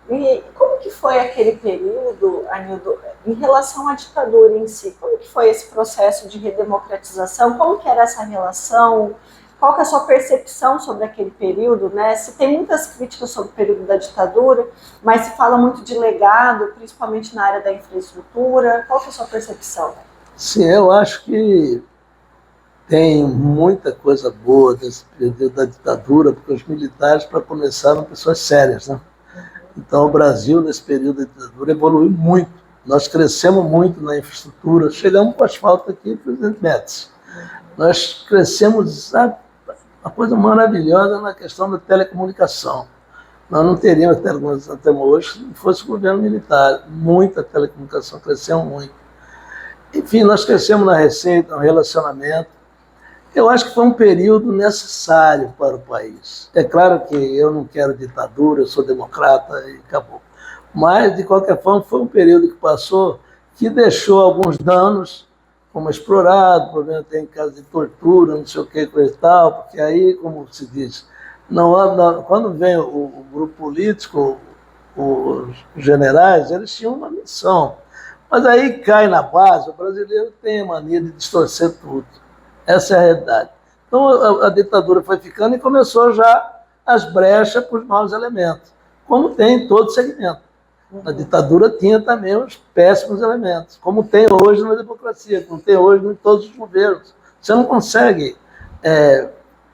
E como que foi aquele período, Anildo, em relação à ditadura em si? Como que foi esse processo de redemocratização? Como que era essa relação? Qual que é a sua percepção sobre aquele período, né? Se tem muitas críticas sobre o período da ditadura, mas se fala muito de legado, principalmente na área da infraestrutura. Qual que é a sua percepção? Sim, eu acho que tem muita coisa boa desse período da ditadura, porque os militares, para começar, eram pessoas sérias, né? Então, o Brasil, nesse período da ditadura, evoluiu muito. Nós crescemos muito na infraestrutura. Chegamos com asfalto aqui, Presidente Médici. Nós crescemos, sabe, uma coisa maravilhosa na questão da telecomunicação. Nós não teríamos a telecomunicação que temos hoje se não fosse o governo militar. Muita telecomunicação, cresceu muito. Enfim, nós crescemos na receita, no relacionamento. Eu acho que foi um período necessário para o país. É claro que eu não quero ditadura, eu sou democrata e acabou. Mas, de qualquer forma, foi um período que passou que deixou alguns danos, como explorado, problema tem caso de tortura, não sei o que, coisa e tal, porque aí, como se diz, quando vem o grupo político, os generais, eles tinham uma missão. Mas aí cai na base, o brasileiro tem a mania de distorcer tudo. Essa é a realidade. Então a ditadura foi ficando e começou já as brechas para os maus elementos, como tem em todo segmento. A ditadura tinha também os péssimos elementos, como tem hoje na democracia, como tem hoje em todos os governos. Você não consegue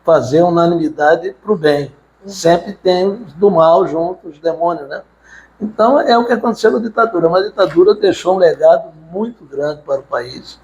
fazer unanimidade para o bem. Sempre tem do mal junto, os demônios, né? Então é o que aconteceu com a ditadura. Mas a ditadura deixou um legado muito grande para o país.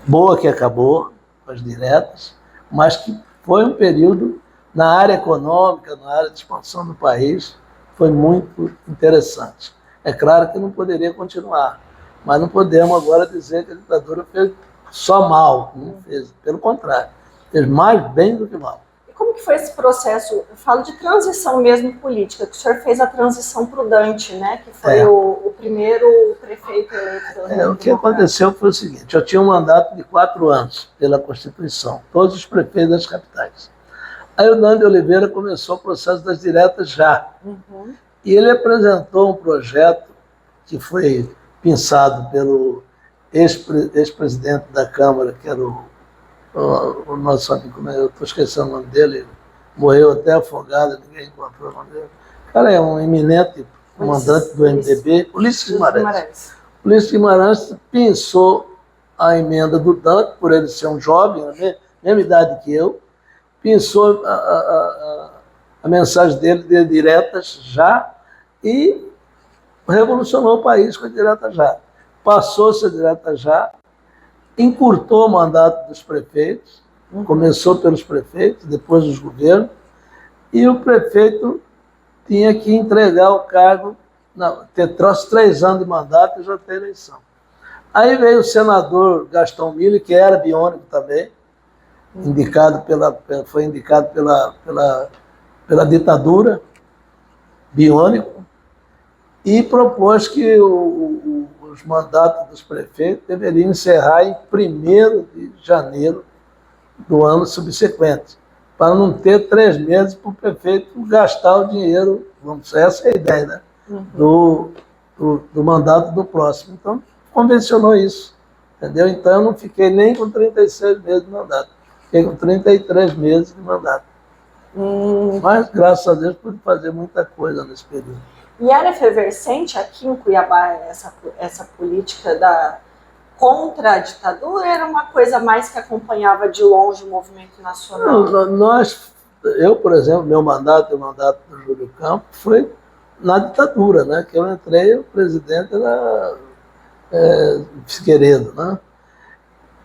Boa que acabou, com as diretas, mas que foi um período na área econômica, na área de expansão do país, foi muito interessante. É claro que não poderia continuar, mas não podemos agora dizer que a ditadura fez só mal, não fez, pelo contrário, fez mais bem do que mal. Como que foi esse processo? Eu falo de transição mesmo política, que o senhor fez a transição prudente, né? Que foi o primeiro prefeito eleito. O que aconteceu foi o seguinte: eu tinha um mandato de 4 anos pela Constituição, todos os prefeitos das capitais. Aí o Nando Oliveira começou o processo das diretas já. E ele apresentou um projeto que foi pensado pelo ex-presidente da Câmara, que era o nosso amigo, eu estou esquecendo o nome dele, morreu até afogado, ninguém encontrou o nome dele. O cara é um eminente comandante do MDB, Ulisses Guimarães. Ulisses Guimarães pensou a emenda do Dante, por ele ser um jovem, na mesma idade que eu, pensou a mensagem dele de diretas já e revolucionou o país com a direta já. Passou-se a direta já, encurtou o mandato dos prefeitos, começou pelos prefeitos, depois dos governos, e o prefeito tinha que entregar o cargo, ter 3 anos de mandato e já ter eleição. Aí veio o senador Gastão Miller, que era biônico também, foi indicado pela ditadura, biônico, e propôs que os mandatos dos prefeitos deveriam encerrar em 1º de janeiro do ano subsequente, para não ter 3 meses para o prefeito gastar o dinheiro, essa é a ideia, né? Do mandato do próximo. Então, convencionou isso, entendeu? Então, eu não fiquei nem com 36 meses de mandato, fiquei com 33 meses de mandato. Mas, graças a Deus, pude fazer muita coisa nesse período. E era efervescente aqui em Cuiabá essa política contra a ditadura? Era uma coisa mais que acompanhava de longe o movimento nacional? Não, eu, por exemplo, meu mandato, o mandato do Júlio Campos, foi na ditadura, né? Que eu entrei, o presidente era Figueiredo, né?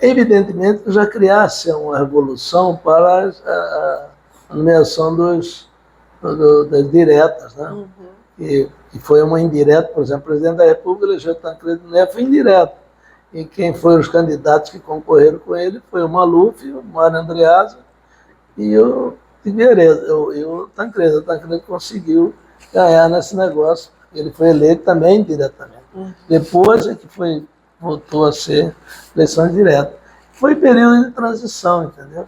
Evidentemente, já criasse uma revolução para a nomeação das diretas, né? Que foi uma indireta, por exemplo, o presidente da República elegeu Tancredo Neves, foi indireto. E quem foram os candidatos que concorreram com ele foi o Maluf, o Mário Andreasa e o Figueiredo, e o Tancredo. O Tancredo conseguiu ganhar nesse negócio. Ele foi eleito também diretamente. Depois é que voltou a ser eleição direta. Foi período de transição, entendeu?